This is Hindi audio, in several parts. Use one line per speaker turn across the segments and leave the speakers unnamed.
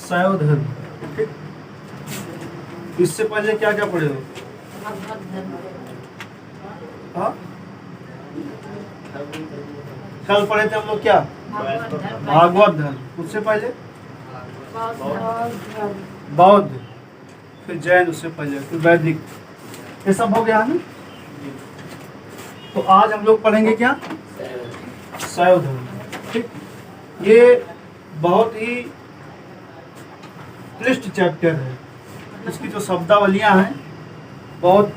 शैव धर्म। ठीक, इससे पहले क्या क्या पढ़े हो? हाँ, कल पढ़े थे हम लोग क्या? भागवत धर्म। उससे पहले बौद्ध, फिर जैन, उससे पहले फिर वैदिक। ये सब हो गया है ना। तो आज हम लोग पढ़ेंगे क्या? शैव धर्म। ठीक, ये बहुत ही क्लिष्ट चैप्टर है। इसकी जो शब्दावलियां हैं बहुत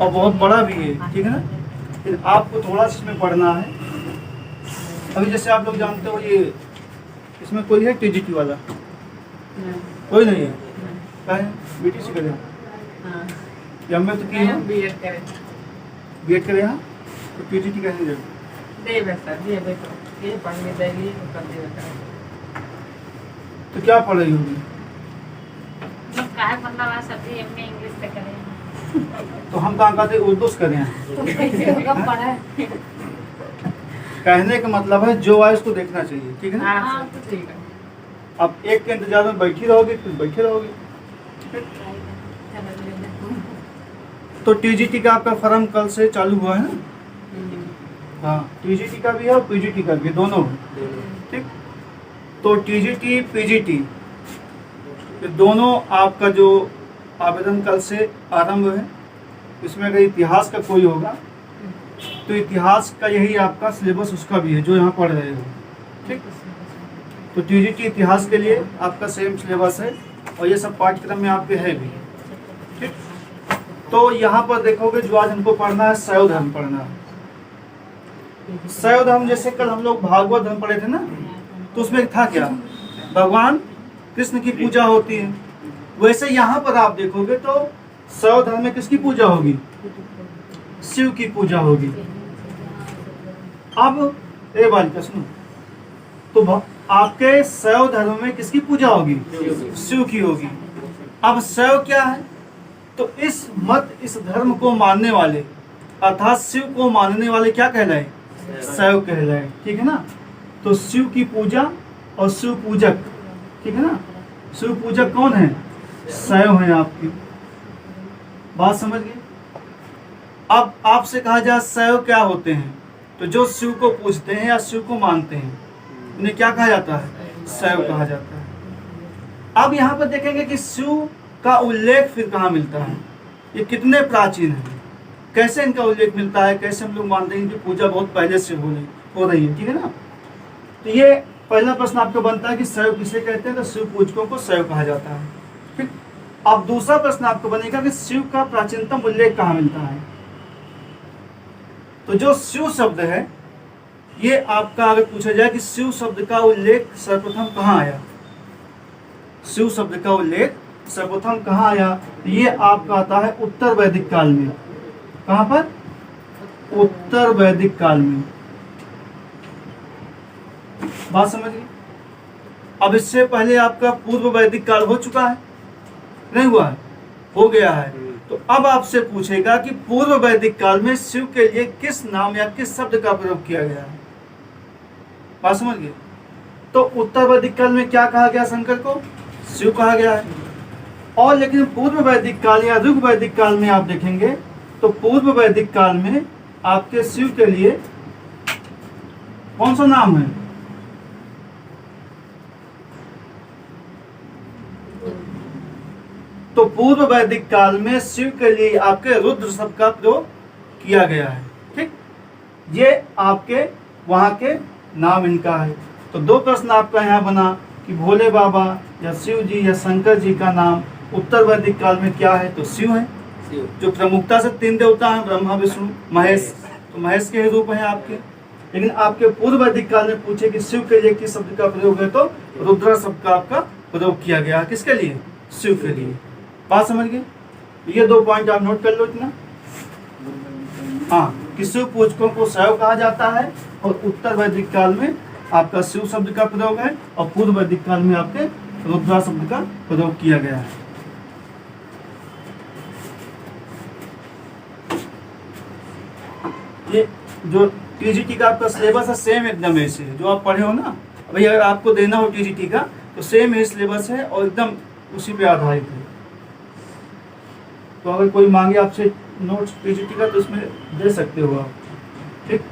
और बहुत बड़ा भी है। ठीक है ना, लेकिन आपको थोड़ा सा इसमें पढ़ना है। अभी जैसे आप लोग जानते हो, ये इसमें कोई है टीजीटी वाला? कोई नहीं है। क्या है? बीटीसी करें या मैं तो की है बीएड करें यहाँ, तो टीजीटी कैसे जरूर? तो क्या पढ़ रही होगी? तो हम कहाँ कहते उर्दू से करें? कहने का मतलब है जो आए उसको देखना चाहिए। ठीक है ना? अब एक के इंतजार में बैठी रहोगे फिर बैठे रहोगे। तो टीजीटी का आपका फॉर्म कल से चालू हुआ है ना? हाँ, टीजीटी का भी है और पीजीटी का भी, दोनों। ठीक, तो टीजीटी पीजीटी ये दोनों आपका जो आवेदन कल से आरंभ है। इसमें अगर इतिहास का कोई होगा तो इतिहास का यही आपका सिलेबस उसका भी है जो यहाँ पढ़ रहे हो। ठीक, तो टीजीटी इतिहास के लिए आपका सेम सिलेबस है और ये सब पाठ्यक्रम में आपके है भी। ठीक, तो यहाँ पर देखोगे जो आज हमको पढ़ना है शैव धर्म पढ़ना है। शैव धर्म जैसे कल हम लोग भागवत धर्म पढ़े थे ना, तो उसमें था क्या? भगवान कृष्ण की पूजा होती है। वैसे यहाँ पर आप देखोगे तो शैव धर्म में किसकी पूजा होगी? शिव की पूजा होगी। अब ए बालिका सुनो, तो आपके शैव धर्म में किसकी पूजा होगी? शिव की होगी। अब शैव क्या है? तो इस मत, इस धर्म को मानने वाले अर्थात शिव को मानने वाले क्या कहलाए? शैव कहलाए। ठीक है ना? तो शिव की पूजा और शिव पूजक, ठीक है ना, शिव पूजक कौन है? शैव है। आपकी बात समझ गए? अब आपसे कहा जाए शैव क्या होते हैं, तो जो शिव को पूजते हैं या शिव को मानते हैं उन्हें क्या कहा जाता है? शैव कहा जाता है। अब यहाँ पर देखेंगे कि शिव का उल्लेख फिर कहाँ मिलता है, ये कितने प्राचीन है, कैसे इनका उल्लेख मिलता है, कैसे हम लोग मानते हैं कि पूजा बहुत पहले से हो रही है। ठीक है ना? तो ये पहला प्रश्न आपका बनता है कि शैव किसे कहते हैं? तो शिव पूजकों को शैव कहा जाता है। ठीक, अब दूसरा प्रश्न आपको बनेगा कि शिव का प्राचीनतम उल्लेख कहाँ मिलता है। तो जो शिव शब्द है ये आपका अगर पूछा जाए कि शिव शब्द का उल्लेख सर्वप्रथम कहाँ आया, शिव शब्द का उल्लेख सर्वप्रथम कहाँ आया, ये आपका आता है उत्तर वैदिक काल में। कहाँ पर? उत्तर वैदिक काल में। बात समझ गई? अब इससे पहले आपका पूर्व वैदिक काल हो चुका है, नहीं हुआ है? हो गया है। तो अब आपसे पूछेगा कि पूर्व वैदिक काल में शिव के लिए किस नाम या किस शब्द का प्रयोग किया गया है। बात समझ गए? तो उत्तर वैदिक काल में क्या कहा गया? शंकर को शिव कहा गया है। और लेकिन पूर्व वैदिक काल या ऋग वैदिक काल में आप देखेंगे तो पूर्व वैदिक काल में आपके शिव के लिए कौन सा नाम है? तो पूर्व वैदिक काल में शिव के लिए आपके रुद्र शब्द का प्रयोग किया गया है। ठीक, ये आपके वहां के नाम इनका है। तो दो प्रश्न आपका यहाँ बना कि भोले बाबा या शिव जी या शंकर जी का नाम उत्तर वैदिक काल में क्या है? तो शिव है। जो प्रमुखता से तीन देवता हैं, ब्रह्मा विष्णु महेश, तो महेश के रूप हैं आपके। लेकिन आपके पूर्व वैदिक काल में पूछे कि शिव के लिए किस शब्द का प्रयोग है, तो रुद्र शब्द का आपका प्रयोग किया गया। किसके लिए? शिव के लिए। बात समझ गए? ये दो पॉइंट आप नोट कर लो इतना। हाँ, कि शिव पूजकों को शैव कहा जाता है और उत्तर वैदिक काल में आपका शिव शब्द का प्रयोग है और पूर्व वैदिक काल में आपके रुद्रा शब्द का प्रयोग किया गया है। ये जो टीजीटी का आपका सिलेबस है सेम एकदम ऐसे जो आप पढ़े हो ना। भाई अगर आपको देना हो टीजीटी का तो सेम ही सिलेबस है और एकदम उसी पे आधारित है। तो अगर कोई मांगे आपसे नोट्स पीजीटी का तो उसमें दे सकते हो आप। ठीक,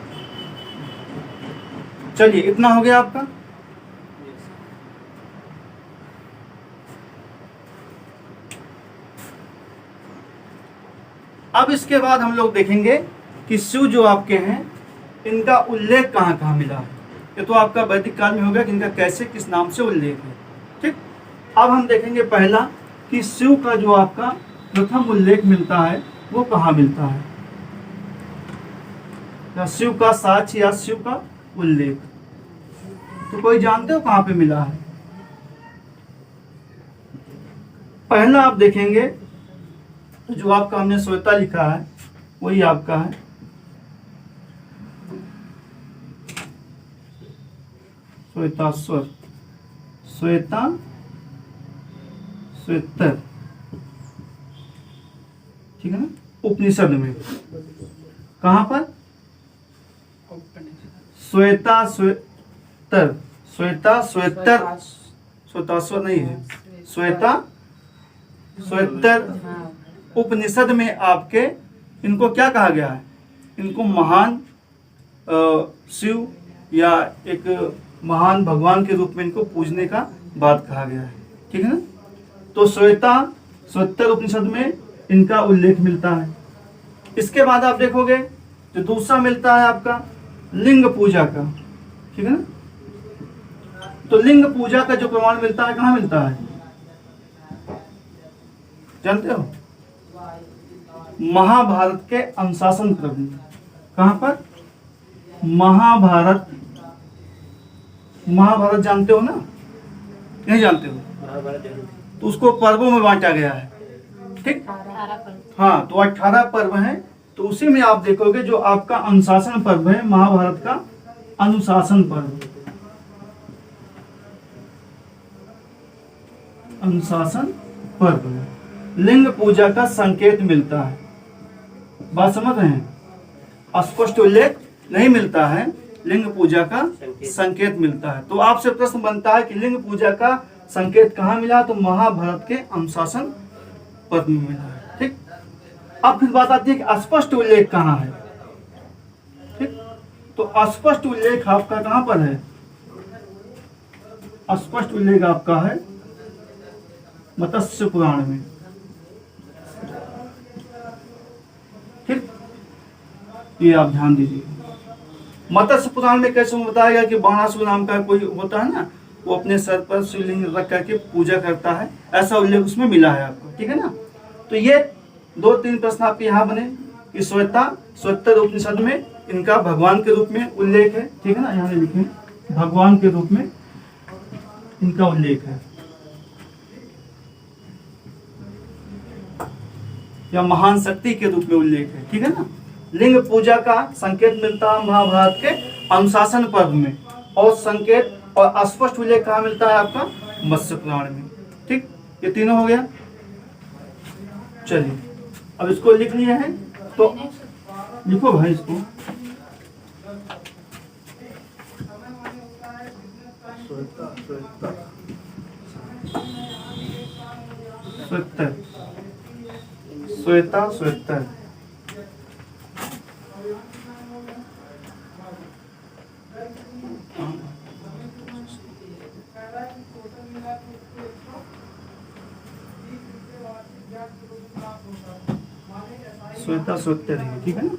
चलिए इतना हो गया आपका। अब इसके बाद हम लोग देखेंगे कि शिव जो आपके हैं इनका उल्लेख कहाँ कहाँ मिला है। ये तो आपका वैदिक काल में होगा कि इनका कैसे किस नाम से उल्लेख है। ठीक, अब हम देखेंगे पहला कि शिव का जो आपका प्रथम उल्लेख मिलता है वो कहाँ मिलता है, या शिव का साक्ष्य या शिव का उल्लेख। तो कोई जानते हो कहाँ पे मिला है? पहला आप देखेंगे तो जो आपका हमने श्वेता लिखा है वही आपका है श्वेताश्वर, श्वेता श्वेतर, ठीक है ना। उपनिषद में कहां पर? श्वेता श्वेतर, श्वेता श्वेतर, श्वेताश्वर नहीं है, श्वेता श्वेतर उपनिषद में आपके इनको क्या कहा गया है? इनको महान शिव या एक महान भगवान के रूप में इनको पूजने का बात कहा गया है। ठीक है ना। तो श्वेता श्वेतर उपनिषद में इनका उल्लेख मिलता है। इसके बाद आप देखोगे जो दूसरा मिलता है आपका लिंग पूजा का। ठीक है ना। तो लिंग पूजा का जो प्रमाण मिलता है कहाँ मिलता है जानते हो? महाभारत के अनुशासन पर्व में। कहां पर? महाभारत, महाभारत जानते हो ना? नहीं जानते हो? तो उसको पर्वों में बांटा गया है। ठीक, हाँ, तो 18 पर्व हैं। तो उसी में आप देखोगे जो आपका अनुशासन पर्व है, महाभारत का अनुशासन पर्व, अनुशासन पर्व में लिंग पूजा का संकेत मिलता है। बात समझ रहे हैं? स्पष्ट उल्लेख नहीं मिलता है, लिंग पूजा का संकेत मिलता है। तो आपसे प्रश्न बनता है कि लिंग पूजा का संकेत कहाँ मिला? तो महाभारत के अनुशासन पर्व में मिला है। ठीक, अब फिर बात आती है कि स्पष्ट उल्लेख कहाँ है। ठीक, तो स्पष्ट उल्लेख आपका कहाँ पर है? स्पष्ट उल्लेख आपका है मत्स्य पुराण में। ठीक, ये आप ध्यान दीजिए। मत्स्य पुराण में कैसे बताया गया कि बाणासुर नाम का कोई होता है ना, वो अपने सर पर शिवलिंग रख करके पूजा करता है, ऐसा उल्लेख उसमें मिला है आपको। ठीक है ना। तो ये 2-3 प्रश्न आपके यहाँ बने कि श्वेता श्वेतर उपनिषद में इनका भगवान के रूप में उल्लेख है। ठीक है ना, यहाँ लिखे भगवान के रूप में इनका उल्लेख है, या महान शक्ति के रूप में उल्लेख है। ठीक है ना। लिंग पूजा का संकेत मिलता है महाभारत के अनुशासन पर्व में, और संकेत और स्पष्ट उल्लेख कहाँ मिलता है आपका? मत्स्य पुराण में। ठीक, ये तीनों हो गया। चलिए अब इसको लिख लिए हैं तो लिखो भाई इसको। श्वेतर, श्वेता श्वेतर, श्वेता श्वेतर है। ठीक है ना,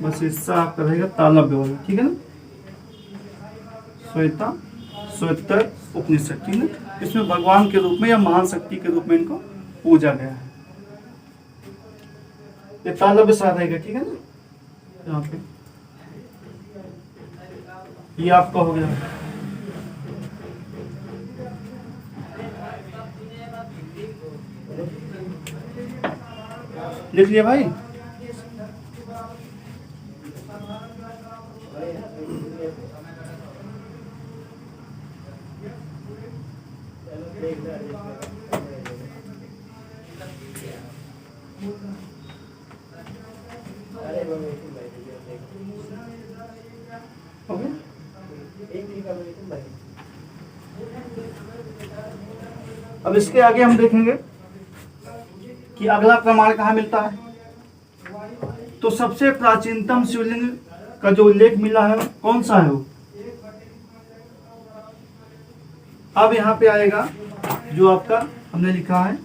बस हिस्सा आपका रहेगा तालव्य वाला। ठीक है ना, श्वेता श्वेतर उपनिषद। ठीक है, इसमें भगवान के रूप में या महान शक्ति के रूप में इनको पूजा गया है। ये तालव्य सा रहेगा। ठीक है ना, यहाँ पे ये आपका हो गया। लिख लिया भाई? ओके, अब इसके आगे हम देखेंगे कि अगला प्रमाण कहाँ मिलता है। तो सबसे प्राचीनतम शिवलिंग का जो उल्लेख मिला है कौन सा है वो। अब यहाँ पे आएगा जो आपका हमने लिखा है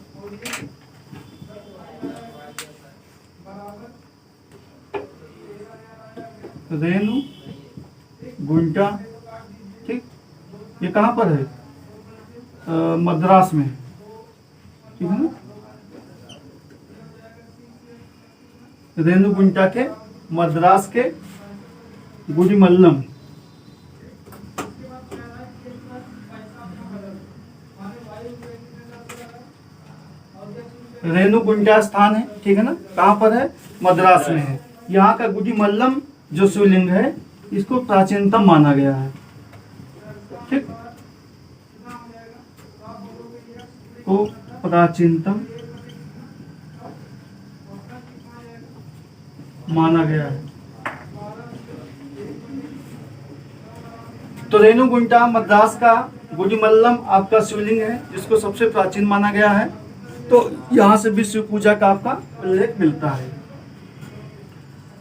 रेणु गुंटा, ठीक, ये कहाँ पर है, मद्रास में, ठीक है ना, रेणु गुंटा के मद्रास के गुडिमल्लम। रेणु गुंटा स्थान है, ठीक है ना, कहाँ पर है, मद्रास में है। यहाँ का गुडिमल्लम जो शिवलिंग है इसको प्राचीनतम माना गया है, ठीक, को प्राचीनतम माना गया है। तो रेणु गुंटा मद्रास का गुडिमल्लम आपका शिवलिंग है जिसको सबसे प्राचीन माना गया है। तो यहाँ से भी शिव पूजा का आपका उल्लेख मिलता है।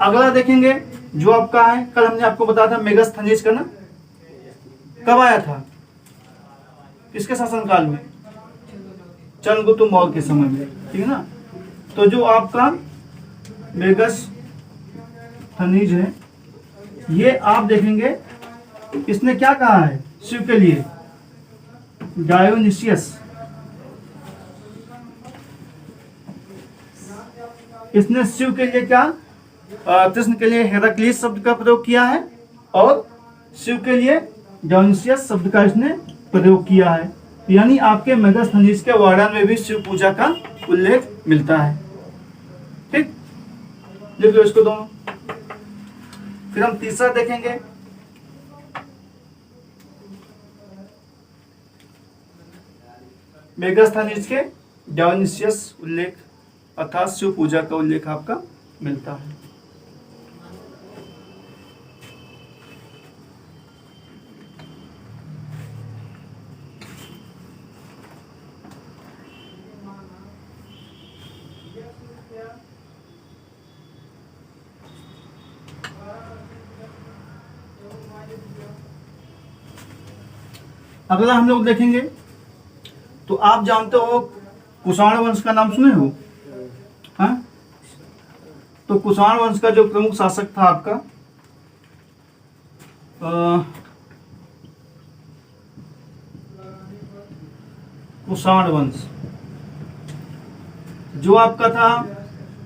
अगला देखेंगे जो आपका है, कल हमने आपको बताया था मेगास्थनीज का ना, कब आया था, किसके शासनकाल में, चंद्रगुप्त मौर्य के समय में, ठीक है ना। तो जो आपका मेगास्थनीज है ये आप देखेंगे इसने क्या कहा है शिव के लिए, डायोनिसियस, इसने शिव के लिए क्या, कृष्ण के लिए हेराक्लिस शब्द का प्रयोग किया है और शिव के लिए डायोनिसियस शब्द का इसने प्रयोग किया है। यानी आपके मेगास्थनीज के वर्णन में भी शिव पूजा का उल्लेख मिलता है, ठीक, लिख लो इसको दोनों। फिर हम तीसरा देखेंगे, मेगास्थनीज के डायोनिसियस उल्लेख अर्थात शिव पूजा का उल्लेख आपका मिलता है। अगला हम लोग देखेंगे, तो आप जानते हो कुषाण वंश का नाम सुने हो, हाँ? तो कुषाण वंश का जो प्रमुख शासक था आपका कुषाण वंश, जो आपका था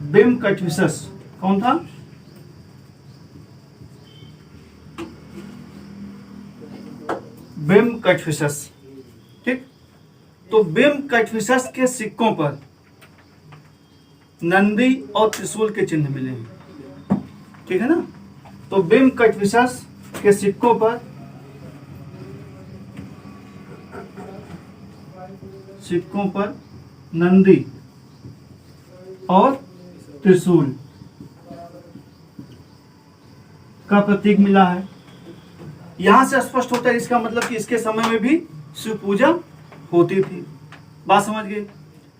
बिम्बकटविशस। कौन था, बिम्बकटविशस, ठीक। तो बिम्बकटविशस के सिक्कों पर नंदी और त्रिशूल के चिन्ह मिले हैं, ठीक है ना। तो बिम्बकटविशस के सिक्कों पर नंदी और त्रिशूल का प्रतीक मिला है। यहां से स्पष्ट होता है इसका मतलब कि इसके समय में भी शिव पूजा होती थी। बात समझ गए।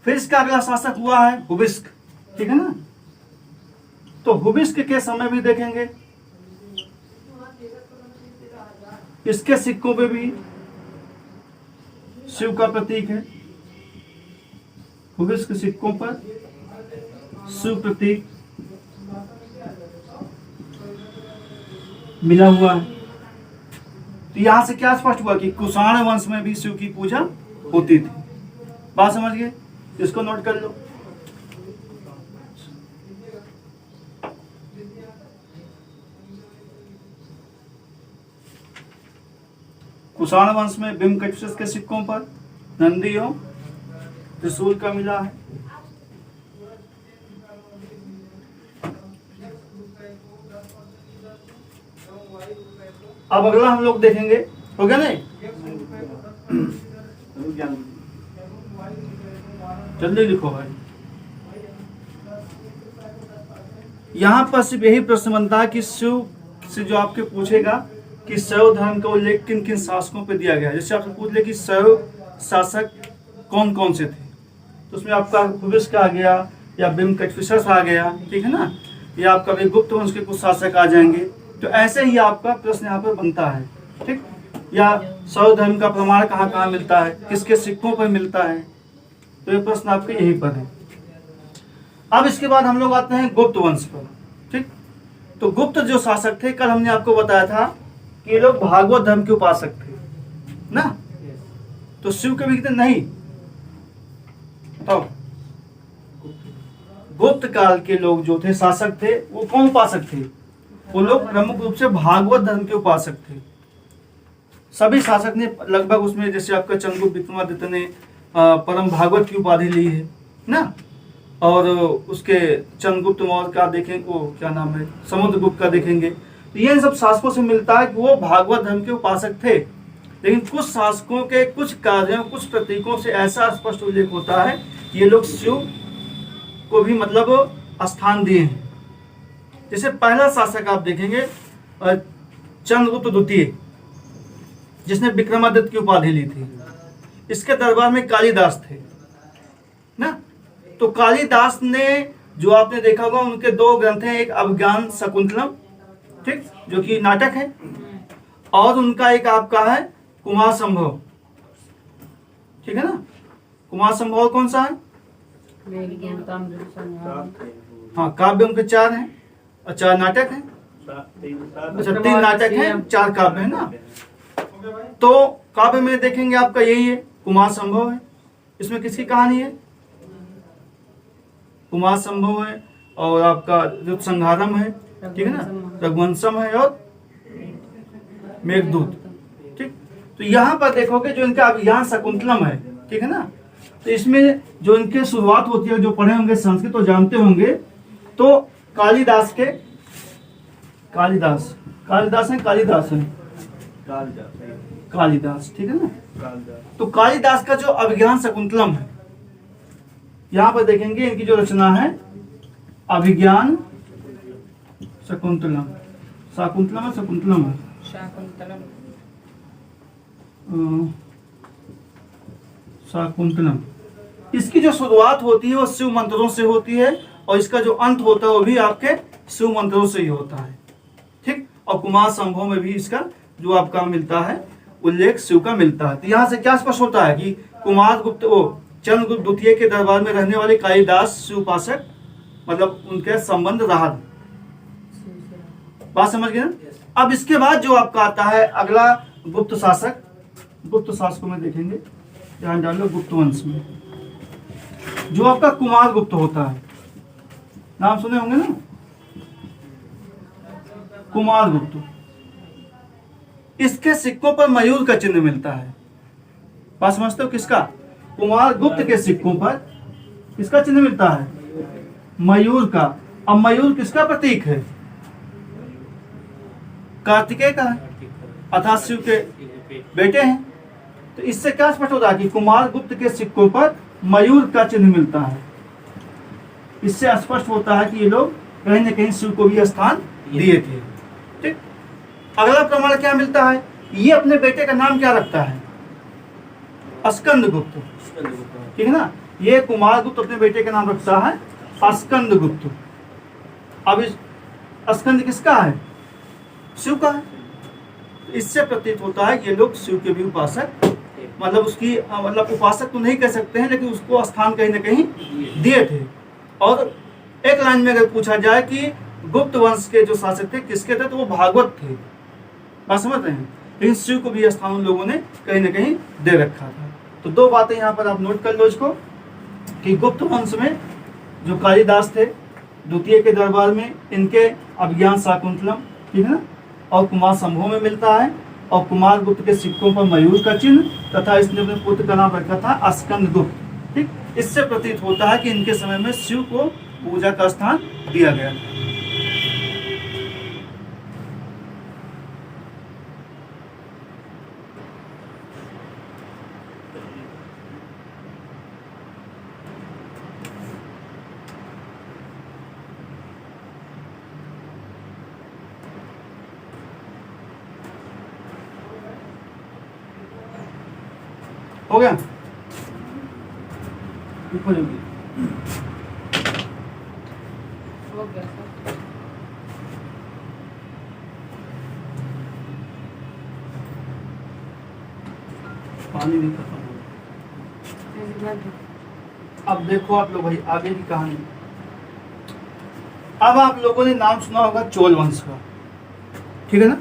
फिर इसका अगला शासक हुआ है हुबिस्क, ठीक है ना। तो हुबिस्क के समय भी देखेंगे इसके सिक्कों पे भी शिव का प्रतीक है। हुबिस्क के सिक्कों पर शिव प्रतीक मिला हुआ है। तो यहां से क्या स्पष्ट हुआ कि कुषाण वंश में भी शिव की पूजा होती थी। बात समझ गए, इसको नोट कर लो। कुषाण वंश में बिम्बकटविशस के सिक्कों पर नंदी और त्रिशूल का मिला है। अब अगला हम लोग देखेंगे, हो गया नहीं, जल्दी लिखो भाई। यहां पर सिर्फ यही प्रश्न बनता है कि शिव से जो आपके पूछेगा कि शैव धर्म का उल्लेख किन किन शासकों पे दिया गया है। जैसे आपसे पूछ ले कि शैव शासक कौन कौन से थे। तो उसमें आपका हुविस्क आ गया या बिम्केटफिशर्स आ गया, ठीक है ना, या आपका भी गुप्त वंश के कुछ शासक आ जाएंगे। तो ऐसे ही आपका प्रश्न यहाँ पर बनता है, ठीक। या सौर धर्म का प्रमाण कहाँ कहाँ मिलता है, किसके सिक्कों पर मिलता है, तो ये प्रश्न आपके यहीं पर है। अब इसके बाद हम लोग आते हैं गुप्त वंश पर, ठीक। तो गुप्त जो शासक थे, कल हमने आपको बताया था कि ये लोग भागवत धर्म के उपासक थे ना। तो शिव के भी कितने नहीं बताओ। गुप्त काल के लोग जो थे, शासक थे, वो कौन उपासक थे, वो लोग प्रमुख रूप से भागवत धर्म के उपासक थे। सभी शासक ने लगभग उसमें, जैसे आपका चंद्रगुप्त विक्रमादित्य ने परम भागवत की उपाधि ली है ना, और उसके चंद्रगुप्त मौर्य का देखेंगे, वो क्या नाम है, समुद्रगुप्त का देखेंगे। तो ये सब शासकों से मिलता है कि वो भागवत धर्म के उपासक थे। लेकिन कुछ शासकों के कुछ कार्यों, कुछ प्रतीकों से ऐसा स्पष्ट उल्लेख होता है कि ये लोग शिव को भी मतलब स्थान दिए हैं। जैसे पहला शासक आप देखेंगे चंद्रगुप्त द्वितीय, जिसने विक्रमादित्य की उपाधि ली थी। इसके दरबार में कालिदास थे ना। तो कालिदास ने, जो आपने देखा होगा, उनके दो ग्रंथ हैं, एक अभिज्ञान शकुंतलम, ठीक, जो कि नाटक है, और उनका एक आपका है कुमार संभव, ठीक है ना। कुमार संभव कौन सा है, हाँ, काव्य उनके 4 हैं और 4 नाटक हैं। अच्छा, 3 नाटक हैं, 4 काव्य है ना। तो काव्य में देखेंगे आपका यही है, कुमार संभव है। इसमें किसकी कहानी है, कुमार संभव है, और आपका युद्ध संहारम है, ठीक है ना, रघुवंशम है और मेघदूत, ठीक। तो यहाँ पर देखोगे जो इनका अभिज्ञान शकुंतलम है, ठीक है ना। तो इसमें जो इनके शुरुआत होती है, जो पढ़े होंगे संस्कृत तो जानते होंगे, तो कालिदास है, कालिदास, ठीक है ना। तो कालिदास का जो अभिज्ञान शकुंतलम है, यहां पर देखेंगे इनकी जो रचना है अभिज्ञान शकुंतलम, शाकुंतलम है, शकुंतलम है, शाकुंतलम। इसकी जो शुरुआत होती है वो शिव मंत्रों से होती है, और इसका जो अंत होता है वो भी आपके शिव मंत्रों से ही होता है, ठीक। और कुमार संभव में भी इसका जो आपका मिलता है उल्लेख शिव का मिलता है। तो यहाँ से क्या स्पष्ट होता है कि कुमार गुप्त, वो चंद्रगुप्त द्वितीय के दरबार में रहने वाले कालिदास शिव उपासक, मतलब उनके संबंध रहा। बात समझ गए ना। अब इसके बाद जो आपका आता है अगला गुप्त शासक, गुप्त शासकों में देखेंगे, ध्यान डालो, गुप्त वंश में जो आपका कुमार गुप्त होता है, नाम सुने होंगे ना, कुमार गुप्त। इसके सिक्कों पर मयूर का चिन्ह मिलता है। बात समझते हो, किसका, कुमार गुप्त के सिक्कों पर किसका चिन्ह मिलता है, मयूर का। अब मयूर किसका प्रतीक है, कार्तिकेय का है, अर्थात शिव के बेटे हैं। तो इससे क्या स्पष्ट होता है कि कुमार गुप्त के सिक्कों पर मयूर का चिन्ह मिलता है। इससे स्पष्ट होता है कि ये लोग कहीं न कहीं शिव को भी स्थान दिए थे, ठीक। अगला प्रमाण क्या मिलता है, ये अपने बेटे का नाम क्या रखता है, स्कंद गुप्त, ठीक है ना। ये कुमार गुप्त अपने बेटे का नाम रखता है स्कंद गुप्त। अब इस स्कंद किसका है, शिव का है। इससे प्रतीत होता है कि ये लोग शिव के भी उपासक, मतलब उसकी मतलब उपासक तो नहीं कह सकते हैं, लेकिन उसको स्थान कहीं ना कहीं दिए थे। और एक लाइन में अगर पूछा जाए कि गुप्त वंश के जो शासक थे किसके थे, तो वो भागवत थे। बात समझ रहे हैं। लेकिन शिव को भी स्थान उन लोगों ने कहीं ना कहीं दे रखा था। तो 2 बातें यहाँ पर आप नोट कर लो इसको, कि गुप्त वंश में जो कालिदास थे द्वितीय के दरबार में, इनके अभिज्ञान शाकुंतलम, ठीक है ना, और कुमार संभव में मिलता है, और कुमार गुप्त के सिक्कों पर मयूर का चिन्ह, तथा इसने अपने पुत्र का नाम रखा था स्कंद गुप्त, ठीक। इससे प्रतीत होता है कि इनके समय में शिव को पूजा का स्थान दिया गया था। हो गया। ऊपर होगी।
हो गया सर।
पानी नहीं खत्म हो। अब देखो आप लोग भाई आगे की कहानी। अब आप लोगों ने नाम सुना होगा चोल वंश का, ठीक है ना,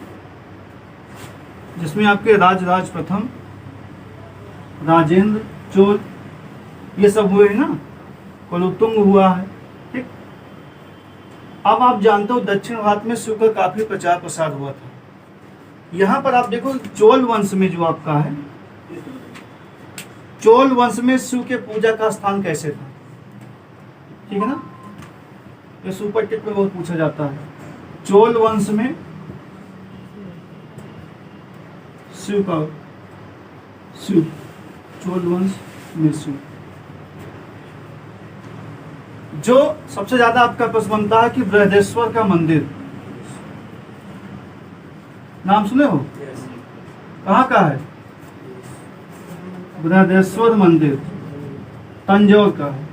जिसमें आपके राज प्रथम, राजेंद्र चोल, ये सब हुए हैं ना, कुलोत्तुंग हुआ है, ठीक। अब आप जानते हो दक्षिण भारत में शिव का काफी प्रचार प्रसार हुआ था। यहाँ पर आप देखो चोल वंश में जो आपका है, चोल वंश में शिव के पूजा का स्थान कैसे था, ठीक है ना, ये सुपर टिप में बहुत पूछा जाता है। चोल वंश में शिव का, शिव, चोल वंश में शिव, जो सबसे ज्यादा आपका प्रश्न बनता है कि बृहदेश्वर का मंदिर, नाम सुने हो, कहाँ का है, बृहदेश्वर मंदिर तंजौर का है।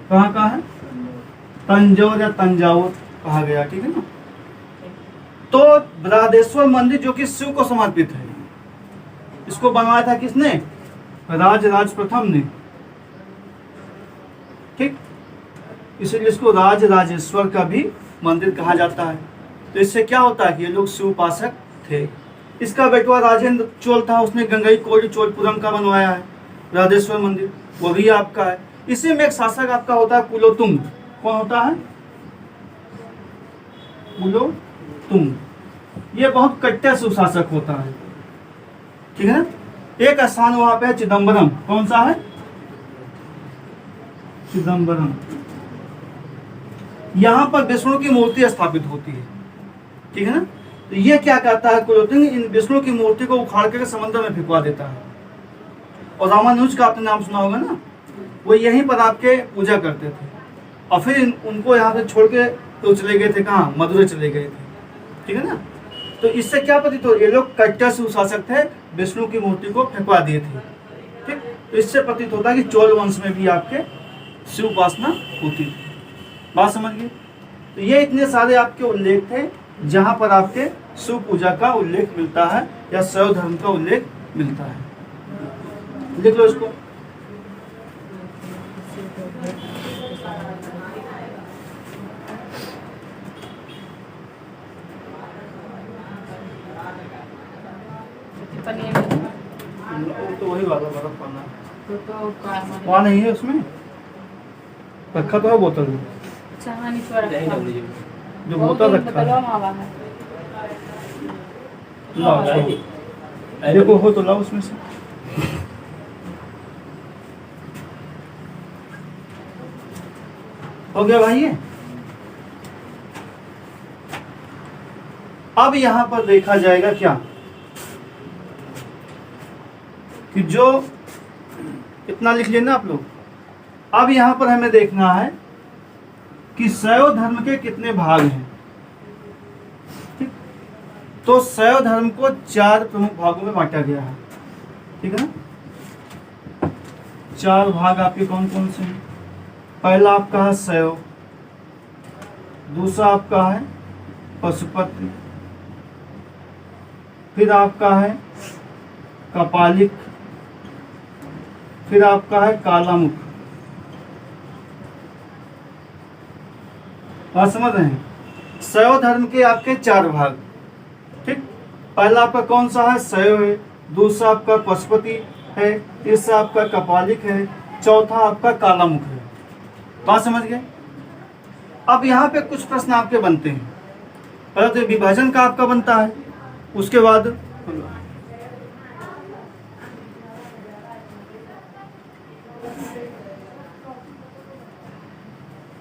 कहाँ का है, तंजौर या तंजावुर कहा गया, ठीक है ना। तो बृहदेश्वर मंदिर जो कि शिव को समर्पित है, इसको बनवाया था किसने, राज प्रथम ने, ठीक। इसलिए इसको राजेश्वर का भी मंदिर कहा जाता है। तो इससे क्या होता है कि ये लोग शिव उपासक थे। इसका बेटवा राजेंद्र चोल था, उसने गंगई कोड़ी चोलपुरम का बनवाया है बृहदेश्वर मंदिर, वो भी आपका है। इसी में एक शासक आपका होता है कुलोत्तुंग। कौन होता है, कुलोत्तुंग। ये बहुत कट्टर सुशासक होता है, ठीक है ना। एक स्थान वहां पे है चिदम्बरम। कौन सा है, चिदम्बरम। यहां पर विष्णु की मूर्ति स्थापित होती है, ठीक है ना। तो ये क्या करता है कुलोत्तुंग, इन विष्णु की मूर्ति को उखाड़ कर समंदर में फेंकवा देता है। और रामानुज का आपने नाम सुना होगा ना, वो यहीं पर आपके पूजा करते थे। और फिर उनको यहाँ से छोड़ के तो चले गए थे, कहाँ, मदुरै चले गए थे, ठीक है ना। तो इससे क्या प्रतीत हो, ये लोग कट्टर सुशासक थे, विष्णु की मूर्ति को फेंकवा दिए थे, ठीक। तो इससे प्रतीत होता है कि चोल वंश में भी आपके शिव उपासना होती थी। बात समझ गए। तो ये इतने सारे आपके उल्लेख थे जहां पर आपके शिव पूजा का उल्लेख मिलता है या शैव धर्म का उल्लेख मिलता है। लिख लो इसको। तो वही वाला बर्फ पाना वहाँ नहीं है, उसमें रखा तो है बोतल में, जो बोतल रखा है। लाओ देखो, हो तो लाओ उसमें से। हो गया भाई ये। अब यहां पर देखा जाएगा क्या कि जो इतना लिख लेना आप लोग। अब यहां पर हमें देखना है कि शैव धर्म के कितने भाग हैं, ठीक। तो शैव धर्म को 4 प्रमुख भागों में बांटा गया है, ठीक है ना। 4 भाग आपके कौन कौन से हैं। पहला आपका है शैव, दूसरा आपका है पशुपति, फिर आपका है कपालिक, फिर आपका है कालामुख। बात समझ रहे हैं। शैव धर्म के आपके 4 भाग, ठीक। पहला आपका कौन सा है, शैव है, दूसरा आपका पशुपति है, तीसरा आपका कपालिक है, चौथा आपका कालामुख है। बात समझ गए। अब यहाँ पे कुछ प्रश्न आपके बनते हैं। पहले तो विभाजन का आपका बनता है, उसके बाद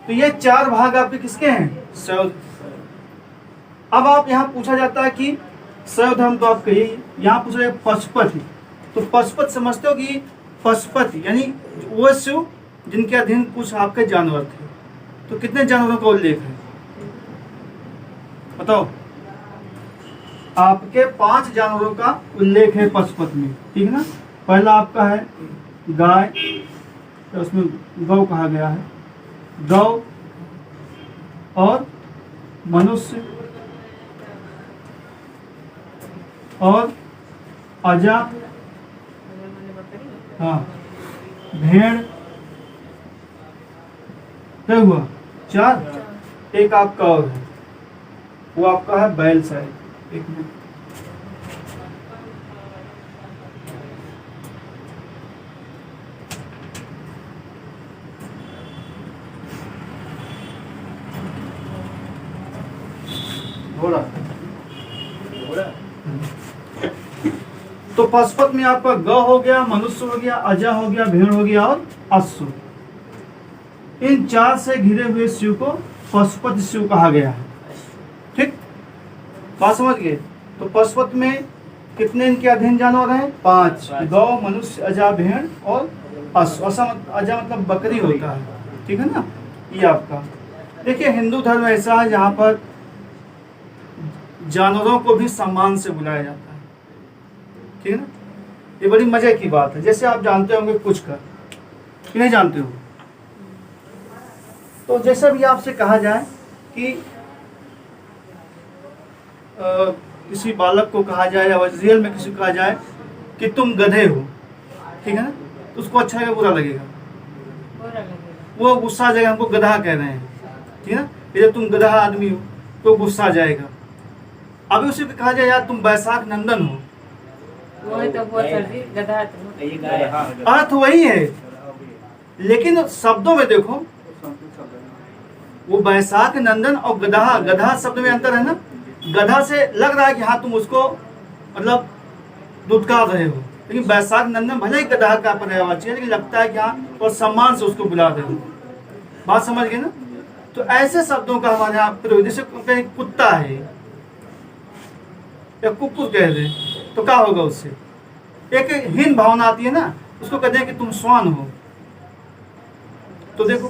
तो ये 4 भाग आपके किसके हैं, शैव। अब आप यहाँ पूछा जाता है कि शैव धर्म तो आपका यही, यहाँ पूछा जाए पशुपति। तो पशुपति समझते हो कि पशुपति यानी वो शिव जिनके अधीन कुछ आपके जानवर थे। तो कितने जानवरों का उल्लेख है बताओ। आपके 5 जानवरों का उल्लेख है पशुपति में, ठीक है ना। पहला आपका है गाय, तो उसमें गौ कहा गया है। गौ और मनुष्य और अजा,
मैंने बकरी।
हाँ, भेड़, क्या हुआ? 4। एक आपका और है, वो आपका है बैल शायद। एक मिनट, घोड़ा। तो पशुपत में आपका गौ हो गया, मनुष्य हो गया, अजा हो गया, भेड़ हो गया और अश्व। इन 4 से घिरे हुए शिव को पशुपत शिव कहा गया है। ठीक, बात समझ गए? तो पशुपत में कितने इनके अधीन जानवर हैं? 5। गौ, मनुष्य, अजा, भेड़ और अश्व। अजा मतलब बकरी होता है, ठीक है ना? ये आपका देखिए, हिंदू धर्म ऐसा है जहाँ पर जानवरों को भी सम्मान से बुलाया जाता है, ठीक है ना? ये बड़ी मजे की बात है। जैसे आप जानते होंगे कुछ का, कि नहीं जानते हो? तो जैसा भी आपसे कहा जाए कि किसी बालक को कहा जाए या रियल में किसी को कहा जाए कि तुम गधे हो, ठीक है ना? तो उसको अच्छा लगेगा, बुरा लगेगा?
बुरा लगेगा।
वो गुस्सा आ जाएगा, हमको गधा कह रहे हैं, ठीक है ना? जब तुम गधा आदमी हो तो गुस्सा आ जाएगा। अभी उसी को कहा जाए यार तुम बैसाख नंदन हो,
वो है तो वो सर जी गधा तो।
अर्थ वही है, लेकिन शब्दों में देखो, वो बैसाख नंदन और गधा, गधा शब्द में अंतर है ना? गधा से लग रहा है कि हाँ तुम उसको मतलब दुत्कार रहे हो, लेकिन बैसाख नंदन भले ही गधा का पर्यायवाची है, लेकिन लगता है कि हाँ और सम्मान से उसको बुला रहे हो। बात समझ गए ना? तो ऐसे शब्दों का हमारे यहाँ प्रयोग, जैसे कहीं कुत्ता है या कुकुर कह दे तो क्या होगा? उससे एक हीन भावना आती है ना, उसको कहते हैं कि तुम स्वान हो। तो देखो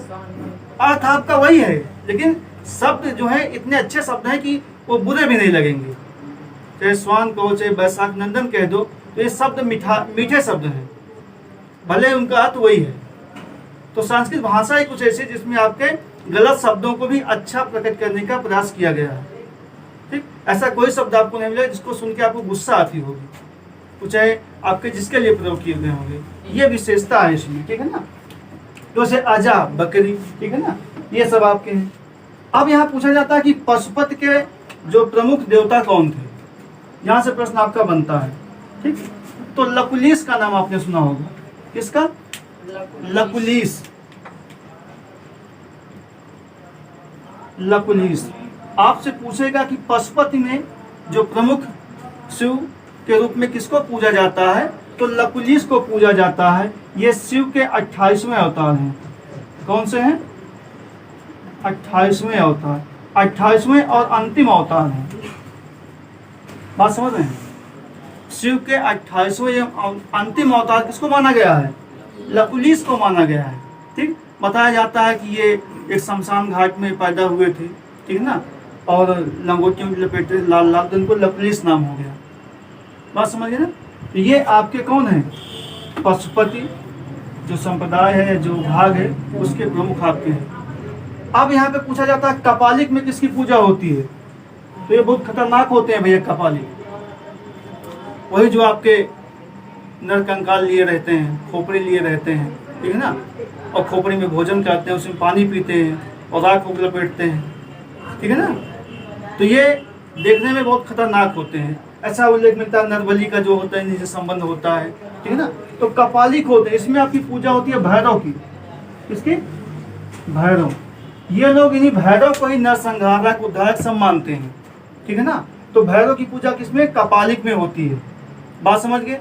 अर्थ आपका वही है, लेकिन शब्द जो है इतने अच्छे शब्द हैं कि वो बुरे भी नहीं लगेंगे। चाहे स्वान कहो, चाहे बैसाख नंदन कह दो, तो ये शब्द मीठे शब्द हैं, भले उनका अर्थ वही है। तो संस्कृत भाषा ही कुछ ऐसी जिसमें आपके गलत शब्दों को भी अच्छा प्रकट करने का प्रयास किया गया है। ठीक, ऐसा कोई शब्द आपको नहीं मिलेगा जिसको सुन के आपको गुस्सा आती होगी, तो चाहे आपके जिसके लिए प्रयोग किए गए होंगे। ये विशेषता है इसमें, ठीक है ना? जैसे अजा बकरी, ठीक है ना? ये सब आपके हैं। अब यहाँ पूछा जाता है कि पशुपत के जो प्रमुख देवता कौन थे? यहाँ से प्रश्न आपका बनता है, ठीक? तो लकुलिस का नाम आपने सुना होगा। किसका? लकुलिस। लकुलिस आपसे पूछेगा कि पशुपति में जो प्रमुख शिव के रूप में किसको पूजा जाता है? तो लकुलिस को पूजा जाता है। ये शिव के 28वें अवतार हैं। कौन से हैं? 28वें अवतार, 28वें और अंतिम अवतार हैं। बात समझ रहे हैं? शिव के 28वें अंतिम अवतार किसको माना गया है? लकुलिस को माना गया है। ठीक, बताया जाता है कि ये एक शमशान घाट में पैदा हुए थे, ठीक है ना? और लंगोटियों में लपेटे लाल लाल, तो इनको लकुलिस नाम हो गया। बात समझिए ना? तो ये आपके कौन है? पशुपति जो संप्रदाय है, जो भाग है, उसके प्रमुख आपके हैं। अब यहाँ पे पूछा जाता है कपालिक में किसकी पूजा होती है? तो ये बहुत खतरनाक होते हैं भैया कपालिक। वही जो आपके नर कंकाल लिए रहते हैं, खोपड़ी लिए रहते हैं, ठीक है ना? और खोपड़ी में भोजन करते हैं, उसमें पानी पीते हैं और राख को लपेटते हैं, ठीक है ना? तो ये देखने में बहुत खतरनाक होते हैं। ऐसा उल्लेख मिलता है नरबली का जो होता है इनसे संबंध होता है, ठीक है ना? तो कपालिक होते हैं, इसमें आपकी पूजा होती है भैरव की। किसकी? भैरव। ये लोग इन्हीं भैरव को ही नरसंहारक उद्धारक सब मानते हैं, ठीक है ना? तो भैरव की पूजा किसमें? कपालिक में होती है। बात समझ गए?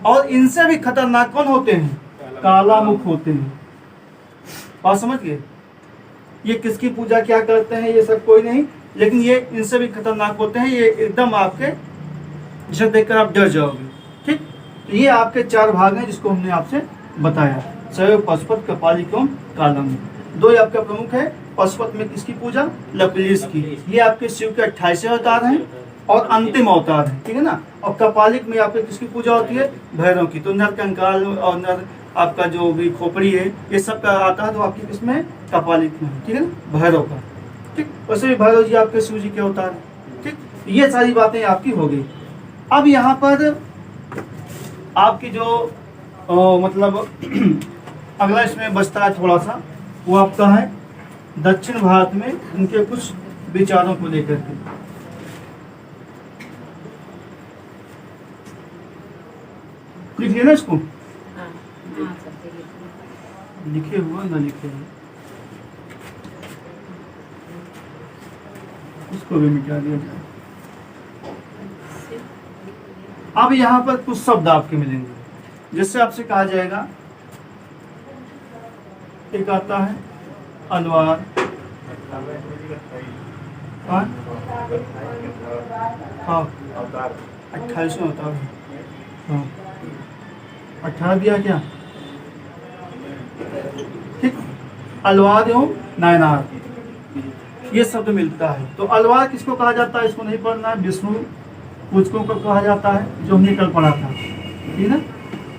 और इनसे भी खतरनाक कौन होते हैं? काला मुख होते हैं। बात समझ गए? ये किसकी पूजा क्या करते हैं ये सब कोई नहीं, लेकिन ये इनसे भी खतरनाक होते हैं। ये एकदम आपके जिसे देखकर आप डर जाओगे। ठीक, तो ये आपके 4 भाग हैं जिसको हमने आपसे बताया, शैव, पशुपत, कपालिक एवं कालम। 2 आपका प्रमुख है। पशुपत में किसकी पूजा? लकुलिस की। ये आपके शिव के 28वें अवतार हैं और अंतिम अवतार है, ठीक है ना? और कपालिक में आपके किसकी पूजा होती है? भैरव की। तो नर कंकाल और नर आपका जो भी खोपड़ी है, ये सब का आता है तो आपकी किसमें, कपालिक में, ठीक है ना, भैरव का। ठीक, वैसे भी भैरव जी आपके शिव जी के अवतार हैं। ठीक, ये सारी बातें आपकी हो गई। अब यहाँ पर आपकी जो मतलब अगला इसमें बचता है थोड़ा सा, वो आपका है दक्षिण भारत में उनके कुछ विचारों को लेकर के। लिख लेना इसको,
हाँ हाँ सबसे लिखिए।
लिखे हुआ ना लिखे हुआ, इसको भी मिटा दिया जाए। अब यहाँ पर कुछ शब्द आपके मिलेंगे जिससे आपसे कहा जाएगा, एक आता है अलवार, हाँ 28 होता है, हाँ 18 दिया क्या, ठीक। अलवार एवं नयनार ये शब्द मिलता है। तो अलवार किसको कहा जाता है, इसको नहीं पढ़ना है, विष्णु पूजकों को कहा जाता है, जो हमने कल पढ़ा था, ठीक है ना,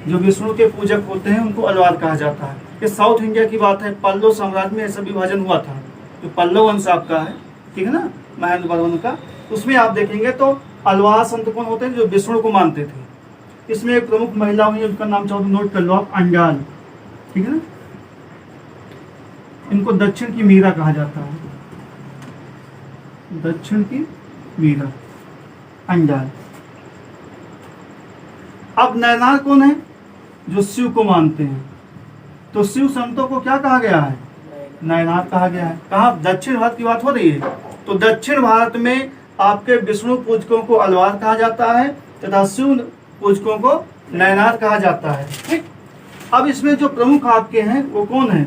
जो विष्णु के पूजक होते हैं उनको अलवार कहा जाता है। ये साउथ इंडिया की बात है, पल्लव साम्राज्य में ऐसा विभाजन हुआ था, जो पल्लव वंश आपका है, ठीक है ना, महेंद्र वर्मन का, उसमें आप देखेंगे तो अलवार संत कौन होते हैं, जो विष्णु को मानते थे। इसमें एक प्रमुख महिला हुई, उनका नाम चाहो तो नोट कर लो आप, अंजाल, ठीक है ना, इनको दक्षिण की मीरा कहा जाता है, दक्षिण की मीरा, अंजाल। अब नयनार कौन है, जो शिव को मानते हैं। तो शिव संतों को क्या कहा गया है, नयनार कहा गया है। कहाँ, दक्षिण भारत की बात हो रही है, तो दक्षिण भारत में आपके विष्णु पूजकों को अलवार कहा जाता है तथा शिव पूजकों को नयनार कहा जाता है। ठीक, अब इसमें जो प्रमुख आपके हैं वो कौन है,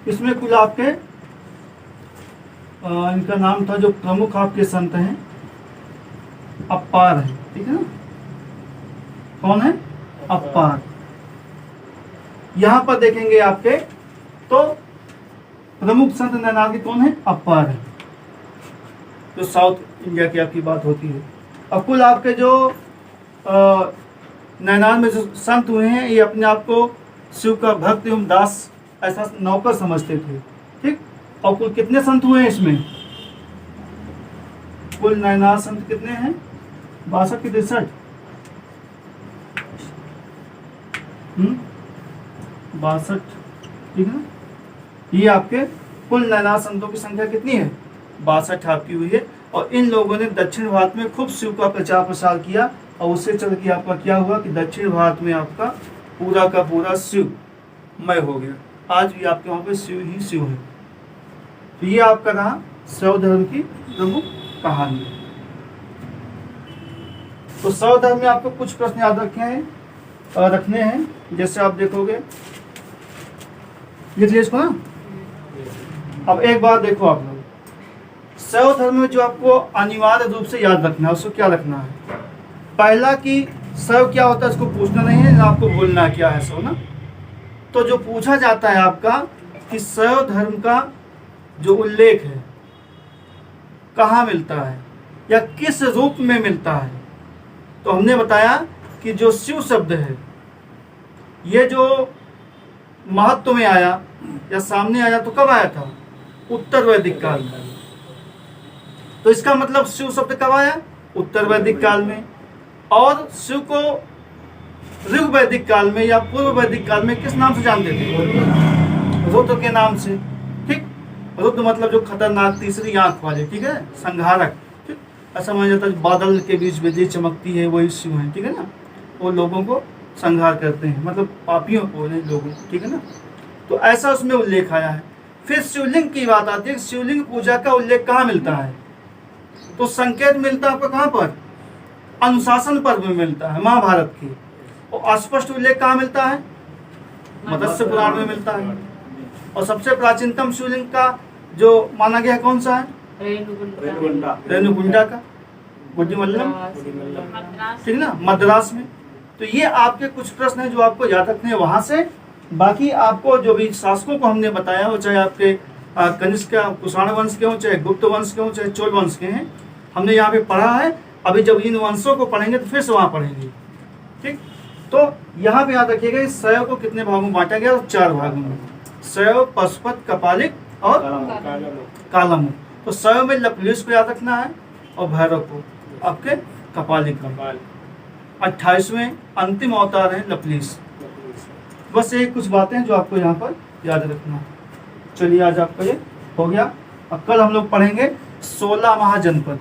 इसमें कुल आपके इनका नाम था, जो प्रमुख आपके संत हैं अप्पार है, ठीक है ना, कौन है, अप्पार। यहां पर देखेंगे आपके तो प्रमुख संत नयनार के कौन है, अप्पार है, जो साउथ इंडिया की आपकी बात होती है। अब कुल आपके जो नयनार में जो संत हुए हैं, ये अपने आप को शिव का भक्त एवं दास ऐसा नौकर समझते थे। ठीक, और कुल कितने संत हुए हैं इसमें, कुल नयनार संत कितने हैं, 62 की 63, 62, ठीक है ना। ये आपके कुल नयनार संतों की संख्या कितनी है, 62 आपकी हुई है। और इन लोगों ने दक्षिण भारत में खूब शिव का प्रचार प्रसार किया, और उससे चल के आपका क्या हुआ कि दक्षिण भारत में आपका पूरा का पूरा शिवमय हो गया। आज भी आपके वहाँ पे शिव ही शिव है। तो ये आपका रहा शैव धर्म की प्रमुख कहानी। तो शैव धर्म में आपको कुछ प्रश्न याद रखने हैं, जैसे आप देखोगे, लिख लीजिए इसको ना। अब एक बार देखो आप लोग, शैव धर्म में जो आपको अनिवार्य रूप से याद रखना है, उसको क्या रखना है, पहला कि शैव क्या होता है इसको पूछना नहीं है, आपको बोलना क्या है शैव ना। तो जो पूछा जाता है आपका कि शैव धर्म का जो उल्लेख है कहाँ मिलता है या किस रूप में मिलता है, तो हमने बताया कि जो शिव शब्द है ये जो महत्व में आया या सामने आया तो कब आया था, उत्तर वैदिक काल में। तो इसका मतलब शिव शब्द कब आया, उत्तर वैदिक काल में। और शिव को ऋग वैदिक काल में या पूर्व वैदिक काल में किस नाम से जानते थे, रुद्र के नाम से। ठीक, रुद्र मतलब जो खतरनाक तीसरी आंख वाले, ठीक है, संहारक। ठीक, ऐसा माना जाता है बादल के बीच बिजली चमकती है वही शिव है, ठीक है ना, वो लोगों को संहार करते हैं, मतलब पापियों को नहीं, लोगों, ठीक है ना। तो ऐसा उसमें उल्लेख आया है। फिर शिवलिंग की बात आती है, शिवलिंग पूजा का उल्लेख कहाँ मिलता है, तो संकेत मिलता है आपको कहाँ पर, अनुशासन पर्व में मिलता है महाभारत की। और स्पष्ट उल्लेख कहाँ मिलता है, मत्स्य पुराण में मिलता है। और सबसे प्राचीनतम शिवलिंग का जो माना गया है कौन सा है, रेणुकुंडा का, गुड्डीमल्लम, ठीक ना, मद्रास में। तो ये आपके कुछ प्रश्न हैं जो आपको याद रखने हैं वहां से। बाकी आपको जो भी शासकों को हमने बताया, वो चाहे आपके कनिष्क कुषाण वंश के हों, चाहे गुप्त वंश के हों, चाहे चोल वंश के हैं, हमने यहाँ पे पढ़ा है। अभी जब इन वंशों को पढ़ेंगे तो फिर से वहाँ पढ़ेंगे। ठीक, तो यहाँ पे याद रखिएगा इस शैव को कितने भागों में बांटा गया? 4 भागों में। शैव, पशुपत, कपालिक और कालमुख। तो शैव में लपलेश को याद रखना है और भैरव को आपके कपालिक में। 28वें अंतिम अवतार है लपलेश। बस ये कुछ बातें जो आपको यहाँ पर याद रखना है। चलिए आज आपका ये हो गया। अब कल हम लोग पढ़ेंगे 16 महाजनपद,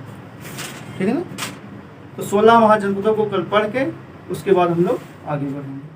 ठीक है ना? तो 16 महाजनपदों को कल पढ़ के उसके बाद हम लोग आगे बढ़ेंगे।